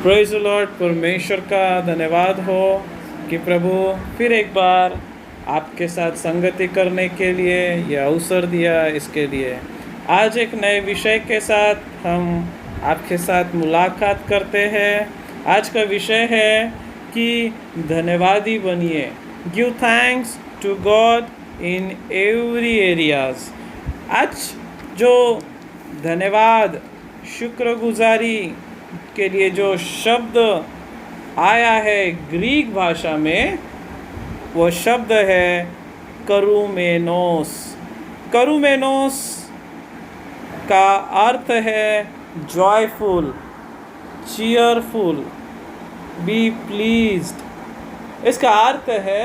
Praise the Lord. परमेश्वर का धन्यवाद हो कि प्रभु फिर एक बार आपके साथ संगति करने के लिए यह अवसर दिया। इसके लिए आज एक नए विषय के साथ हम आपके साथ मुलाकात करते हैं। आज का विषय है कि धन्यवादी बनिए। Give thanks to God in every areas. आज जो धन्यवाद शुक्रगुजारी के लिए जो शब्द आया है ग्रीक भाषा में, वो शब्द है करूमेनोस। करूमेनोस का अर्थ है जॉयफुल, चीयरफुल, बी प्लीज्ड। इसका अर्थ है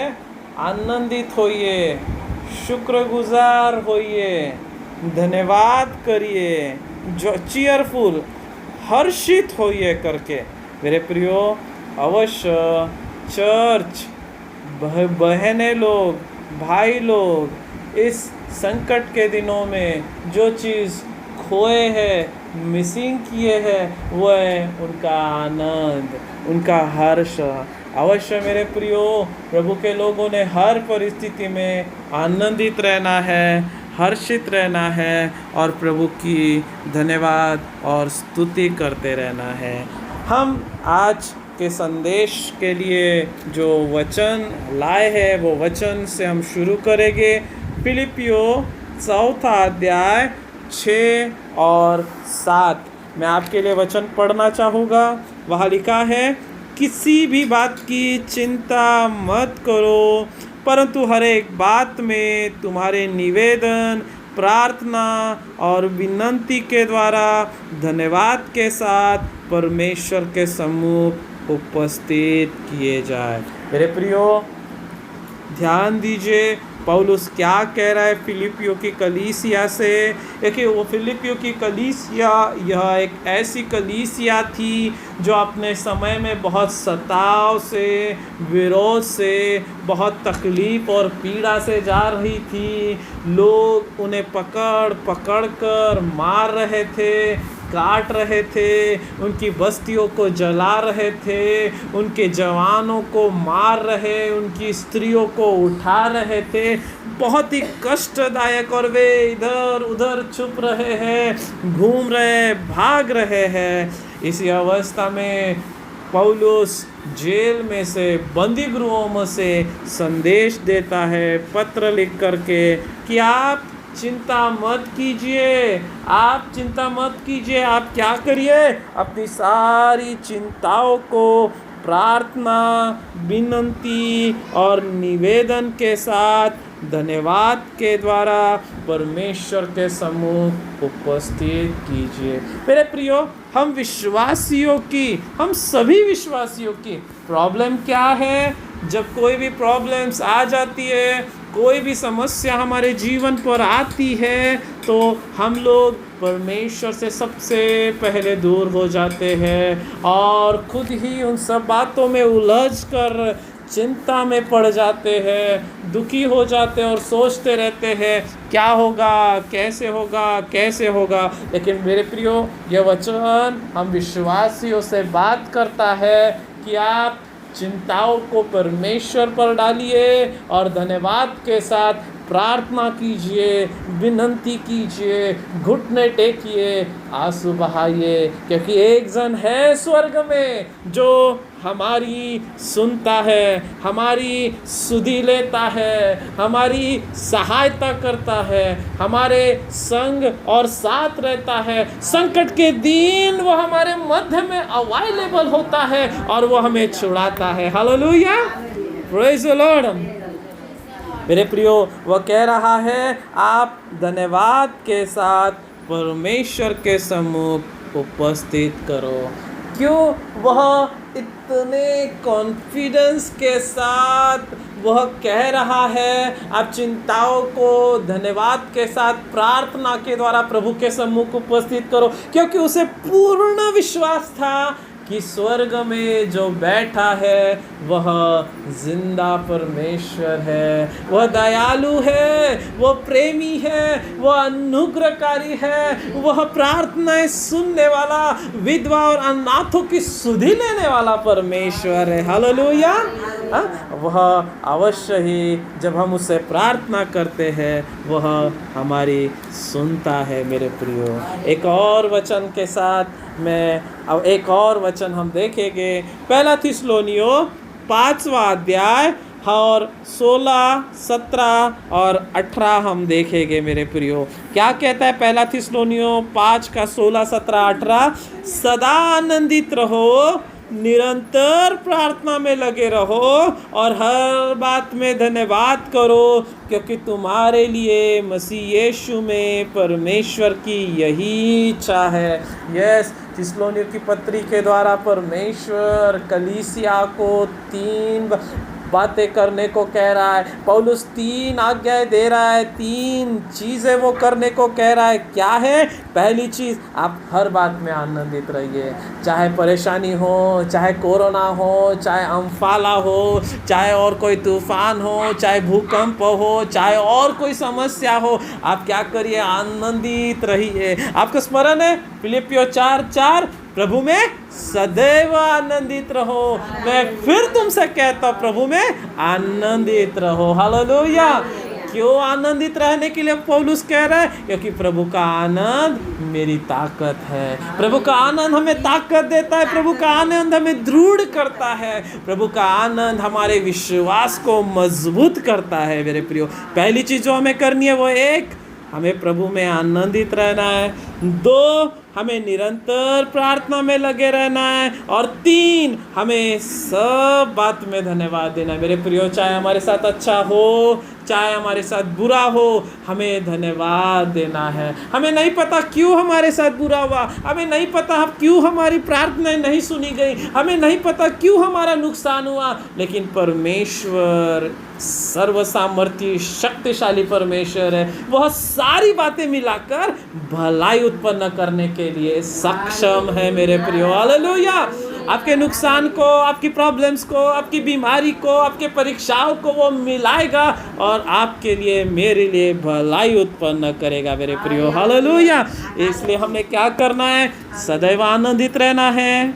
आनंदित होइए, शुक्रगुजार होइए, धन्यवाद करिए, जो चीयरफुल, हर्षित होइए करके। मेरे प्रियो, अवश्य चर्च बहनें लोग, भाई लोग इस संकट के दिनों में जो चीज़ खोए हैं, मिसिंग किए हैं, वो है उनका आनंद, उनका हर्ष। अवश्य मेरे प्रियो, प्रभु के लोगों ने हर परिस्थिति में आनंदित रहना है, हर्षित रहना है और प्रभु की धन्यवाद और स्तुति करते रहना है। हम आज के संदेश के लिए जो वचन लाए हैं वो वचन से हम शुरू करेंगे। फिलिपियो 4 अध्याय 6 और 7 मैं आपके लिए वचन पढ़ना चाहूँगा। वहाँ लिखा है, किसी भी बात की चिंता मत करो, परंतु हर एक बात में तुम्हारे निवेदन, प्रार्थना और विनती के द्वारा धन्यवाद के साथ परमेश्वर के सम्मुख उपस्थित किए जाए। मेरे प्रियो, ध्यान दीजिए पौलुस क्या कह रहा है फिलिपियो की कलीसिया से। देखिए, वो फिलिपियो की कलीसिया यह एक ऐसी कलीसिया थी जो अपने समय में बहुत सताव से, विरोध से, बहुत तकलीफ और पीड़ा से जा रही थी। लोग उन्हें पकड़ पकड़ कर मार रहे थे, काट रहे थे, उनकी बस्तियों को जला रहे थे, उनके जवानों को मार रहे, उनकी स्त्रियों को उठा रहे थे। बहुत ही कष्टदायक, और वे इधर उधर छुप रहे हैं, घूम रहे, भाग रहे हैं। इसी अवस्था में पौलुस जेल में से, बंदी गृहों में से संदेश देता है पत्र लिख करके कि आप चिंता मत कीजिए, आप चिंता मत कीजिए। आप क्या करिए? अपनी सारी चिंताओं को प्रार्थना, विनती और निवेदन के साथ धन्यवाद के द्वारा परमेश्वर के सम्मुख उपस्थित कीजिए। मेरे प्रियो, हम विश्वासियों की, हम सभी विश्वासियों की प्रॉब्लम क्या है? जब कोई भी प्रॉब्लम्स आ जाती है, कोई भी समस्या हमारे जीवन पर आती है, तो हम लोग परमेश्वर से सबसे पहले दूर हो जाते हैं और खुद ही उन सब बातों में उलझ कर चिंता में पड़ जाते हैं, दुखी हो जाते हैं और सोचते रहते हैं क्या होगा, कैसे होगा, कैसे होगा। लेकिन मेरे प्रियो, यह वचन हम विश्वासियों से बात करता है कि आप चिंताओं को परमेश्वर पर डालिए और धन्यवाद के साथ प्रार्थना कीजिए, विनती कीजिए, घुटने टेकिए, आंसू बहाइए, क्योंकि एक जन है स्वर्ग में जो हमारी सुनता है, हमारी सुधि लेता है, हमारी सहायता करता है, हमारे संग और साथ रहता है। संकट के दिन वो हमारे मध्य में अवेलेबल होता है और वो हमें छुड़ाता है। Hallelujah, praise the Lord. मेरे प्रियो, वह कह रहा है आप धन्यवाद के साथ परमेश्वर के सम्मुख उपस्थित करो। क्यों? वह इतने कॉन्फिडेंस के साथ वह कह रहा है आप चिंताओं को धन्यवाद के साथ प्रार्थना के द्वारा प्रभु के सम्मुख उपस्थित करो, क्योंकि उसे पूर्ण विश्वास था कि स्वर्ग में जो बैठा है वह जिंदा परमेश्वर है, वह दयालु है, वह प्रेमी है, वह अनुग्रहकारी है, वह प्रार्थनाएं सुनने वाला, विधवा और अनाथों की सुधि लेने वाला परमेश्वर है। हालेलुया। वह अवश्य ही जब हम उससे प्रार्थना करते हैं वह हमारी सुनता है मेरे प्रियो। एक और वचन के साथ अब एक और वचन हम देखेंगे, पहला थिस्सलुनीयों 5वां अध्याय और 16, 17 और 18 हम देखेंगे मेरे प्रियो। क्या कहता है पहला थिस्सलुनीयों 5 का 16, 17, 18? सदा आनंदित रहो, निरंतर प्रार्थना में लगे रहो और हर बात में धन्यवाद करो, क्योंकि तुम्हारे लिए मसीह यीशु में परमेश्वर की यही इच्छा है। यस, थिस्सलुनीयों की पत्री के द्वारा परमेश्वर कलीसिया को 3 बातें करने को कह रहा है। पौलुस 3 आज्ञाएं दे रहा है, 3 चीज़ें वो करने को कह रहा है। क्या है? पहली चीज़, आप हर बात में आनंदित रहिए, चाहे परेशानी हो, चाहे कोरोना हो, चाहे अम्फाला हो, चाहे और कोई तूफान हो, चाहे भूकंप हो, चाहे और कोई समस्या हो, आप क्या करिए? आनंदित रहिए। आपको स्मरण है फिलिपियों 4:4, प्रभु में सदैव आनंदित रहो। मैं फिर तुमसे कहता हूँ, प्रभु में आनंदित रहो। हालेलुया। क्यों आनंदित रहने के लिए पौलुस कह रहा है? क्योंकि प्रभु का आनंद मेरी ताकत है। प्रभु का आनंद हमें ताकत देता है, प्रभु का आनंद हमें दृढ़ करता है, प्रभु का आनंद हमारे विश्वास को मजबूत करता है मेरे प्रियो। पहली चीज़ जो हमें करनी है वो एक, हमें प्रभु में आनंदित रहना है। 2, हमें निरंतर प्रार्थना में लगे रहना है। और 3, हमें सब बात में धन्यवाद देना है मेरे प्रियो। चाहे हमारे साथ अच्छा हो, चाहे हमारे साथ बुरा हो, हमें धन्यवाद देना है। हमें नहीं पता क्यों हमारे साथ बुरा हुआ, हमें नहीं पता क्यों हमारी प्रार्थनाएं नहीं सुनी गई, हमें नहीं पता क्यों हमारा नुकसान हुआ, लेकिन परमेश्वर सर्वसामर्थी शक्तिशाली परमेश्वर है। वह सारी बातें मिलाकर भलाई उत्पन्न करने के लिए सक्षम है मेरे प्रियो। हालेलुया। आपके नुकसान को, आपकी प्रॉब्लम्स को, आपकी बीमारी को, आपके परीक्षाओं को वो मिलाएगा और आपके लिए, मेरे लिए भलाई उत्पन्न करेगा मेरे प्रियो। हालेलुया। इसलिए हमें क्या करना है? सदैव आनंदित रहना है,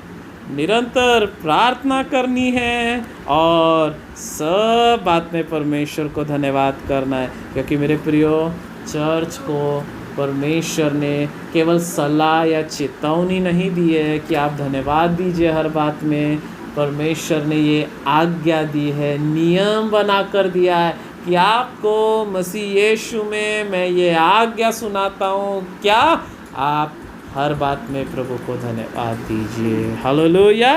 निरंतर प्रार्थना करनी है और सब बात में परमेश्वर को धन्यवाद करना है। क्योंकि मेरे प्रियो, चर्च को परमेश्वर ने केवल सलाह या चेतावनी नहीं दी है कि आप धन्यवाद दीजिए हर बात में। परमेश्वर ने ये आज्ञा दी है, नियम बना कर दिया है कि आपको मसीह यीशु में मैं ये आज्ञा सुनाता हूँ, क्या? आप हर बात में प्रभु को धन्यवाद दीजिए। हालेलुया।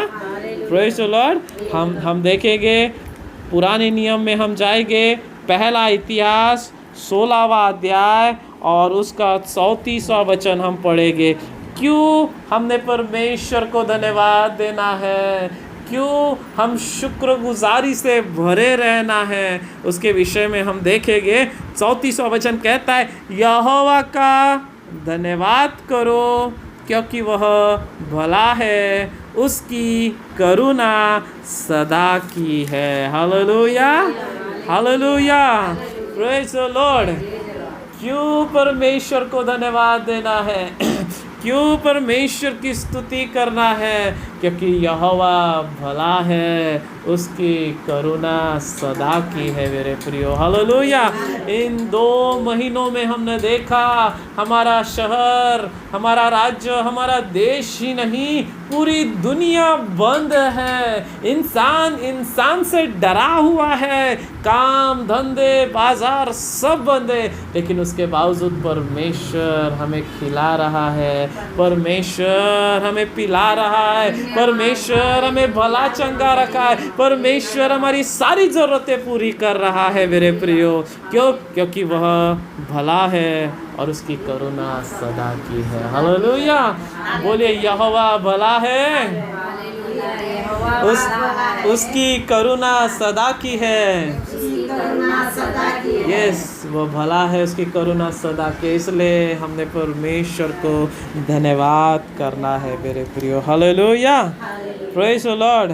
Praise the Lord. हम देखेंगे, पुराने नियम में हम जाएंगे, पहला इतिहास 16वां अध्याय और उसका 34वां वचन हम पढ़ेंगे। क्यों हमने परमेश्वर को धन्यवाद देना है, क्यों हम शुक्रगुजारी से भरे रहना है, उसके विषय में हम देखेंगे। 34वां वचन कहता है, यहोवा का धन्यवाद करो क्योंकि वह भला है, उसकी करुणा सदा की है। Hallelujah. Hallelujah. Praise the Lord. क्यों परमेश्वर को धन्यवाद देना है? क्यों परमेश्वर की स्तुति करना है? क्योंकि यहोवा भला है, उसकी करुणा सदा की है मेरे प्रियो। हालेलुया। इन 2 महीनों में हमने देखा, हमारा शहर, हमारा राज्य, हमारा देश ही नहीं, पूरी दुनिया बंद है। इंसान से डरा हुआ है, काम धंधे बाजार सब बंद है, लेकिन उसके बावजूद परमेश्वर हमें खिला रहा है, परमेश्वर हमें पिला रहा है, परमेश्वर हमें भला चंगा रखा है, परमेश्वर हमारी सारी ज़रूरतें पूरी कर रहा है मेरे प्रियो। क्यों? क्योंकि वह भला है और उसकी करुणा सदा की है। हालेलुया। बोलिए, यहोवा भला है, उसकी करुणा सदा की है। यस, वो भला है, उसकी करुणा सदा की। इसलिए हमने परमेश्वर को धन्यवाद करना है मेरे प्रियो। हालेलुया। Praise the Lord.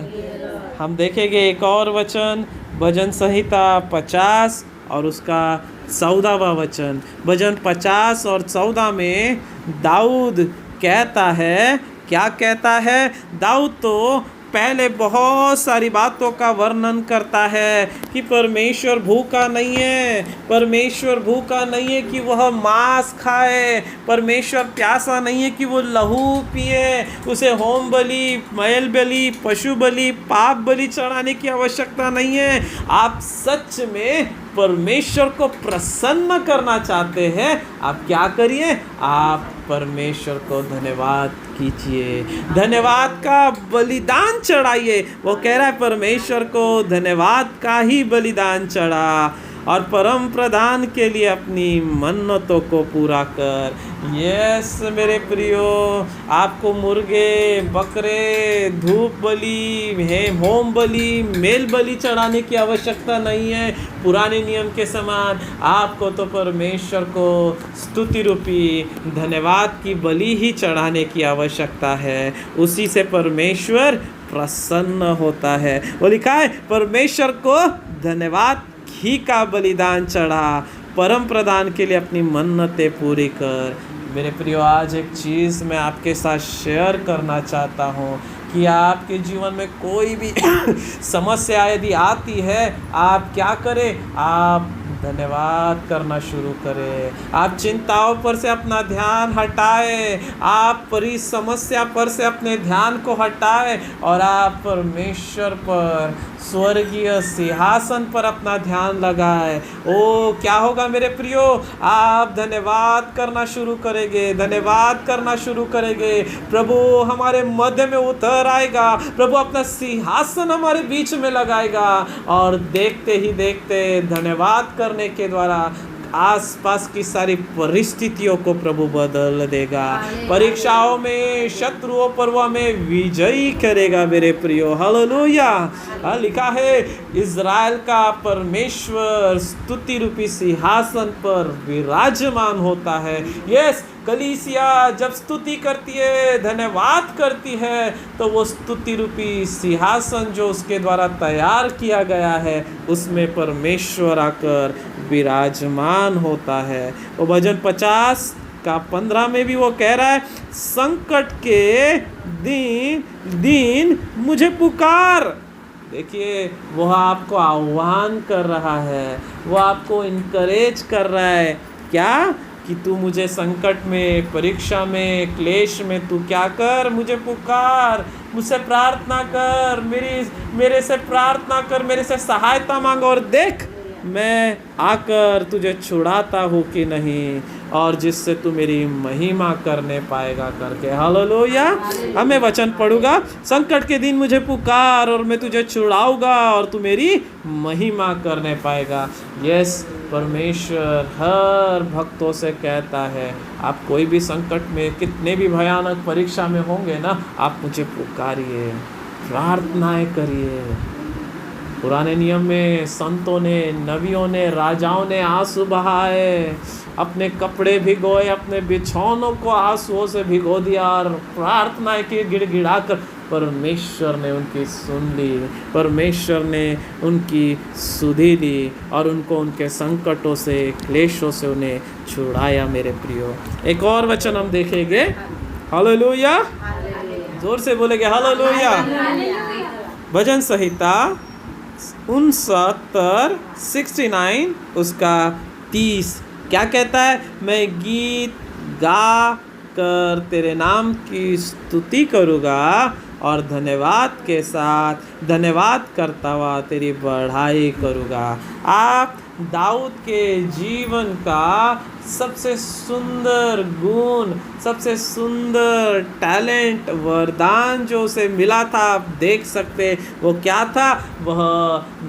हम देखेंगे एक और वचन, भजन संहिता 50 और उसका 14वां वचन। भजन 50 और 14 में दाऊद कहता है, क्या कहता है? दाऊद तो पहले बहुत सारी बातों का वर्णन करता है कि परमेश्वर भूखा नहीं है, परमेश्वर भूखा नहीं है कि वह मांस खाए, परमेश्वर प्यासा नहीं है कि वो लहू पिए, उसे होम बलि, मैल बलि, पशु बलि, पाप बलि चढ़ाने की आवश्यकता नहीं है। आप सच में परमेश्वर को प्रसन्न करना चाहते हैं, आप क्या करिए? आप परमेश्वर को धन्यवाद कीजिए, धन्यवाद का बलिदान चढ़ाइए। वो कह रहा है परमेश्वर को धन्यवाद का ही बलिदान चढ़ा और परम प्रधान के लिए अपनी मन्नतों को पूरा कर। यस मेरे प्रियो, आपको मुर्गे, बकरे, धूप बलि, होम बलि, मेल बलि चढ़ाने की आवश्यकता नहीं है पुराने नियम के समान। आपको तो परमेश्वर को स्तुति रूपी धन्यवाद की बलि ही चढ़ाने की आवश्यकता है, उसी से परमेश्वर प्रसन्न होता है। वो लिखा है परमेश्वर को धन्यवाद घी का बलिदान चढ़ा, परम प्रधान के लिए अपनी मन्नतें पूरी कर। मेरे प्रियो, आज एक चीज़ मैं आपके साथ शेयर करना चाहता हूँ कि आपके जीवन में कोई भी समस्या यदि आती है, आप क्या करें? आप धन्यवाद करना शुरू करें। आप चिंताओं पर से अपना ध्यान हटाएं, आप समस्या पर से अपने ध्यान को हटाएं और आप परमेश्वर पर, स्वर्गीय सिंहासन पर अपना ध्यान लगाएं। ओ क्या होगा मेरे प्रियो? आप धन्यवाद करना शुरू करेंगे, धन्यवाद करना शुरू करेंगे। प्रभु हमारे मध्य में उतर आएगा, प्रभु अपना सिंहासन हमारे बीच में लगाएगा और देखते ही देखते धन्यवाद करने के द्वारा आसपास की सारी परिस्थितियों को प्रभु बदल देगा। परीक्षाओं में, शत्रुओं पर वो हमें विजयी करेगा मेरे प्रियो। हालेलुया। लिखा है इज़राइल का परमेश्वर स्तुति रूपी सिंहासन पर विराजमान होता है। यस, कलीसिया जब स्तुति करती है, धन्यवाद करती है, तो वो स्तुति रूपी सिंहासन जो उसके द्वारा तैयार किया गया है, उसमें परमेश्वर आकर विराजमान होता है। वो भजन 50 का 15 में भी वो कह रहा है, संकट के दिन मुझे पुकार। देखिए, वह आपको आह्वान कर रहा है, वो आपको इनकरेज कर रहा है। क्या? कि तू मुझे संकट में, परीक्षा में, क्लेश में तू क्या कर? मुझे पुकार, मुझसे प्रार्थना कर, मेरे से प्रार्थना कर, मेरे से सहायता मांग और देख मैं आकर तुझे छुड़ाता हूँ कि नहीं, और जिससे तू मेरी महिमा करने पाएगा करके। हालेलुया। अब मैं वचन पढ़ूंगा, संकट के दिन मुझे पुकार और मैं तुझे छुड़ाऊंगा और तू मेरी महिमा करने पाएगा। यस, परमेश्वर हर भक्तों से कहता है, आप कोई भी संकट में, कितने भी भयानक परीक्षा में होंगे ना, आप मुझे पुकारिए, प्रार्थनाएं करिए। पुराने नियम में संतों ने, नबियों ने, राजाओं ने आंसू बहाए, अपने कपड़े भिगोए, अपने बिछौनों को आंसुओं से भिगो दिया और प्रार्थनाएं की गिड़गिड़ा कर परमेश्वर ने उनकी सुन ली, परमेश्वर ने उनकी सुधि ली और उनको उनके संकटों से, क्लेशों से उन्हें छुड़ाया। मेरे प्रियो, एक और वचन हम देखेंगे। हालेलुया। जोर से बोलेंगे हालेलुया। भजन संहिता 69 उसका 30 क्या कहता है? मैं गीत गा कर तेरे नाम की स्तुति करूँगा और धन्यवाद के साथ धन्यवाद करता हुआ तेरी बढ़ाई करूँगा। आप दाऊद के जीवन का सबसे सुंदर गुण, सबसे सुंदर टैलेंट, वरदान जो उसे मिला था, आप देख सकते, वो क्या था? वह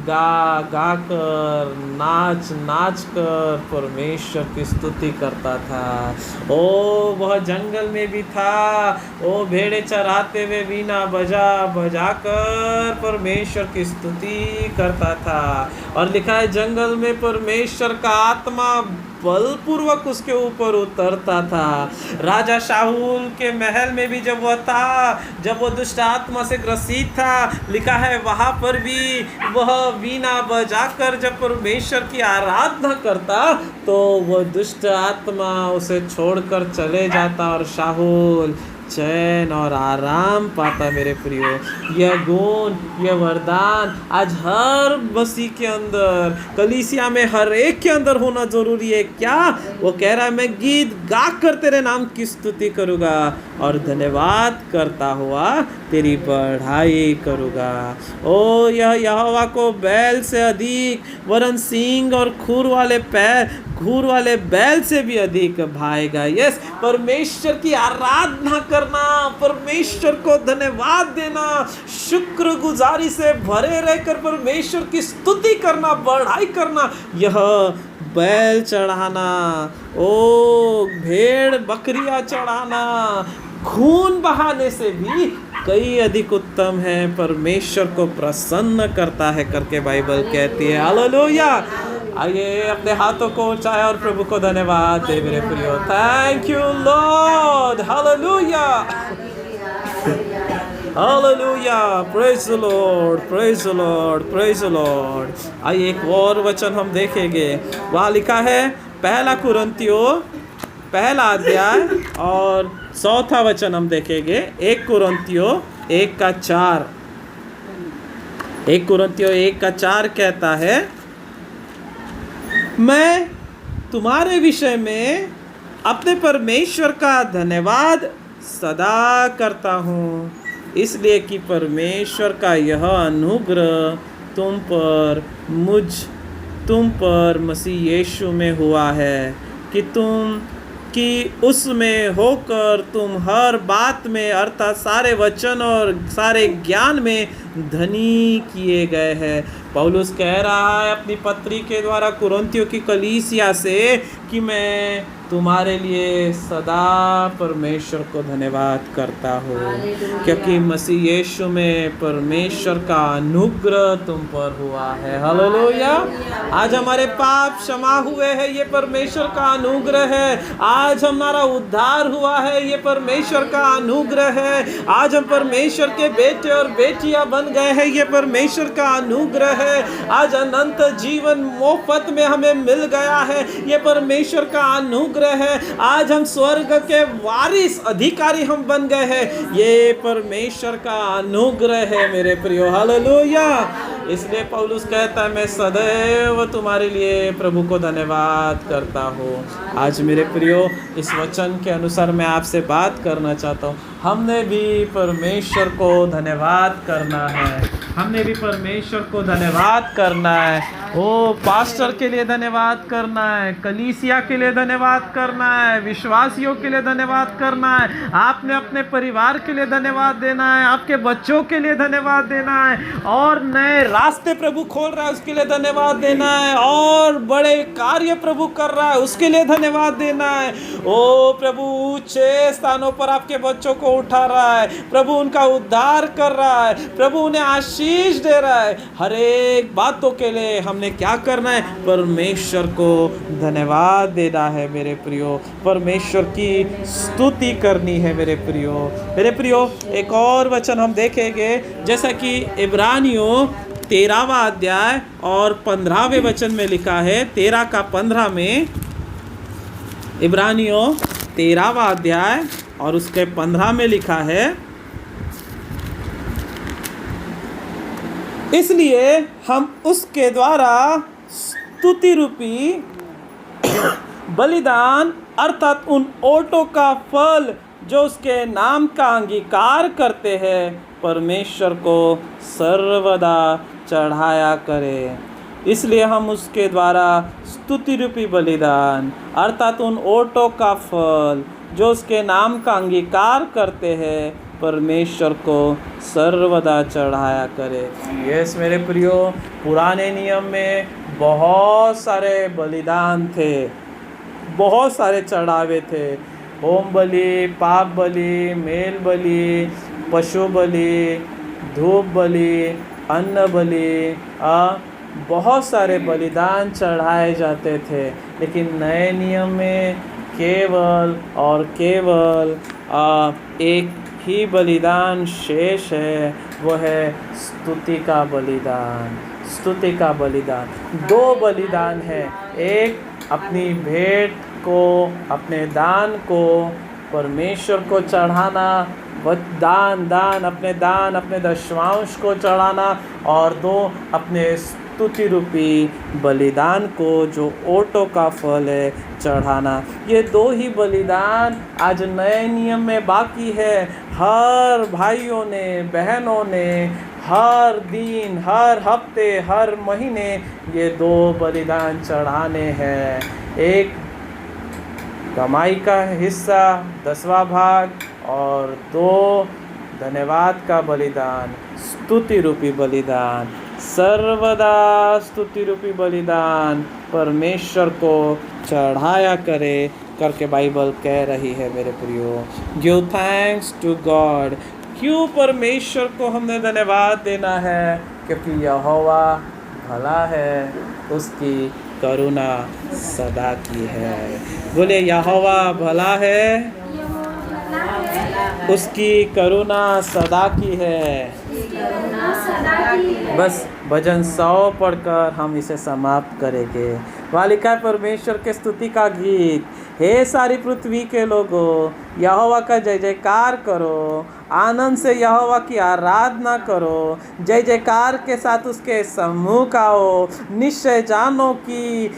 गा कर, नाच कर परमेश्वर की स्तुति करता था। ओ वह जंगल में भी था, ओ भेड़े चराते हुए वीणा बजा कर परमेश्वर की स्तुति करता था। और लिखा है है जंगल में परमेश्वर का आत्मा बलपूर्वक उसके ऊपर उतरता था। राजा शाहुल के महल में भी जब वह था, जब वो दुष्ट आत्मा से ग्रसित था, लिखा है वहाँ पर भी वह वीणा बजाकर जब परमेश्वर की आराधना करता तो वह दुष्ट आत्मा उसे छोड़कर चले जाता और शाहुल चैन और आराम पाता। मेरे प्रियो, यह गुण, यह वरदान आज हर मसीह के अंदर, कलीसिया में हर एक के अंदर होना जरूरी है। क्या वो कह रहा है, मैं गीत गा कर तेरे नाम की स्तुति करूँगा और धन्यवाद करता हुआ तेरी बढ़ाई करूँगा। ओ यह यहोवा को बैल से अधिक, वरन सींग और खूर वाले बैल से भी अधिक भाएगा। यस, परमेश्वर की आराधना करना, परमेश्वर को धन्यवाद देना, शुक्रगुजारी से भरे रहकर परमेश्वर की स्तुति करना, बढ़ाई करना, यह बैल चढ़ाना, ओ भेड़ बकरियां चढ़ाना, खून बहाने से भी कई अधिक उत्तम है, परमेश्वर को प्रसन्न करता है करके बाइबल कहती है। हालेलुया। आइए अपने हाथों को ऊंचाएं और प्रभु को धन्यवाद दे मेरे प्रियो। Thank you Lord. Hallelujah, hallelujah, praise the Lord, praise the Lord, praise the Lord. आइए एक और वचन हम देखेंगे। वहाँ लिखा है पहला कुरिन्थियों पहला अध्याय और 4वां वचन हम देखेंगे। 1 कुरिन्थियों 1:4। 1 कुरिन्थियों 1:4 कहता है, मैं तुम्हारे विषय में अपने परमेश्वर का धन्यवाद सदा करता हूँ, इसलिए कि परमेश्वर का यह अनुग्रह तुम पर मसीह यीशु में हुआ है कि उसमें होकर तुम हर बात में अर्थात सारे वचन और सारे ज्ञान में धनी किए गए हैं। पौलुस कह रहा है अपनी पत्री के द्वारा कुरिन्थियों की कलीसिया से कि मैं तुम्हारे लिए सदा परमेश्वर को धन्यवाद करता हूँ, क्योंकि मसीह यीशु में परमेश्वर का अनुग्रह तुम पर हुआ है। हालेलुया। आज हमारे पाप क्षमा हुए हैं, ये परमेश्वर का अनुग्रह है। आज हमारा उद्धार हुआ है, ये परमेश्वर का अनुग्रह है। आज हम परमेश्वर के बेटे और बेटियां बन गए हैं, ये परमेश्वर का अनुग्रह है। आज अनंत जीवन मुफ्त में हमें मिल गया है, ये परमेश्वर का अनुग्रह है। आज हम स्वर्ग के वारिस अधिकारी हम बन गए हैं, ये परमेश्वर का अनुग्रह है मेरे प्रियो। हालेलुया। इसलिए पौलुस कहता है मैं सदैव तुम्हारे लिए प्रभु को धन्यवाद करता हूँ। आज मेरे प्रियो इस वचन के अनुसार मैं आपसे बात करना चाहता हूँ। हमने भी परमेश्वर को धन्यवाद करना है, हमने भी परमेश्वर को धन्यवाद करना है। ओ पास्टर के लिए धन्यवाद करना है, कलीसिया के लिए धन्यवाद करना है, विश्वासियों के लिए धन्यवाद करना है, आपने अपने परिवार के लिए धन्यवाद देना है, आपके बच्चों के लिए धन्यवाद देना है, और नए रास्ते प्रभु खोल रहा है उसके लिए धन्यवाद देना है, और बड़े कार्य प्रभु कर रहा है उसके लिए धन्यवाद देना है। ओ प्रभु ऊंचे स्थानों पर आपके बच्चों को उठा रहा है, प्रभु उनका उद्धार कर रहा है, प्रभु उन्हें आशीष दे रहा है। हर एक बातों के लिए हमने क्या करना है? परमेश्वर को धन्यवाद देना है मेरे प्रियो, परमेश्वर की स्तुति करनी है मेरे प्रियो। एक और वचन हम देखेंगे, जैसा कि इब्रानियों 13वां अध्याय और 15वें वचन में लिखा है। 13 का 15 में, इब्रानियों 13वां अध्याय और उसके 15 में लिखा है, इसलिए हम उसके द्वारा स्तुति रूपी बलिदान अर्थात उन ओटों का फल जो उसके नाम का अंगीकार करते हैं परमेश्वर को सर्वदा चढ़ाया करें। इसलिए हम उसके द्वारा स्तुति रूपी बलिदान अर्थात उन ओटों का फल जो उसके नाम का अंगीकार करते हैं परमेश्वर को सर्वदा चढ़ाया करे। यस मेरे प्रियो, पुराने नियम में बहुत सारे बलिदान थे, बहुत सारे चढ़ावे थे। होम बलि, पाप बलि, मेल बलि, पशु बलि, धूप बलि, अन्न बलि, बहुत सारे बलिदान चढ़ाए जाते थे, लेकिन नए नियम में केवल और केवल एक ही बलिदान शेष है, वो है स्तुति का बलिदान। स्तुति का बलिदान, 2 बलिदान है, एक अपनी भेंट को, अपने दान को परमेश्वर को चढ़ाना, अपने दशमांश को चढ़ाना, और 2 अपने स्तुति रूपी बलिदान को जो ओटों का फल है चढ़ाना। ये 2 ही बलिदान आज नए नियम में बाकी है। हर भाइयों ने, बहनों ने हर दिन, हर हफ्ते, हर महीने ये 2 बलिदान चढ़ाने हैं। एक कमाई का हिस्सा 10वां भाग, और 2 धन्यवाद का बलिदान, स्तुति रूपी बलिदान। सर्वदा स्तुति रूपी बलिदान परमेश्वर को चढ़ाया करे करके बाइबल कह रही है। मेरे प्रियो, गिव थैंक्स टू गॉड। क्यों परमेश्वर को हमने धन्यवाद देना है? क्योंकि यहोवा भला है, उसकी करुणा सदा की है। बोले, यहोवा भला है, उसकी करुणा सदा की है। बस भजन 100 पढ़कर हम इसे समाप्त करेंगे। वालिका परमेश्वर के स्तुति का गीत। हे सारी पृथ्वी के लोगों, यहोवा का जय जयकार करो, आनंद से यहोवा की आराधना करो, जय जयकार के साथ उसके सम्मुख आओ। निश्चय जानो कि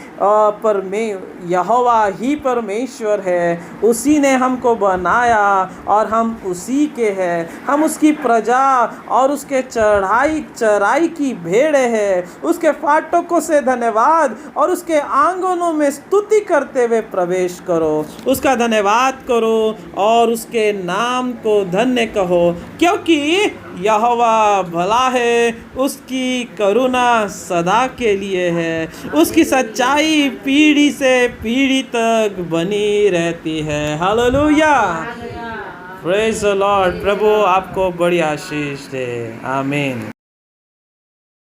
यहोवा ही परमेश्वर है, उसी ने हमको बनाया और हम उसी के हैं। हम उसकी प्रजा और उसके चराई की भेड़े हैं। उसके फाटकों से धन्यवाद और उसके आंगनों में स्तुति करते हुए प्रवेश करो। उसका धन्यवाद करो और उसके नाम को धन्य कहो, क्योंकि यहोवा भला है, उसकी करुणा सदा के लिए है, उसकी सच्चाई पीढ़ी से पीढ़ी तक बनी रहती है। Hallelujah, praise the lord. प्रभु आपको बड़ी आशीष दे। आमीन।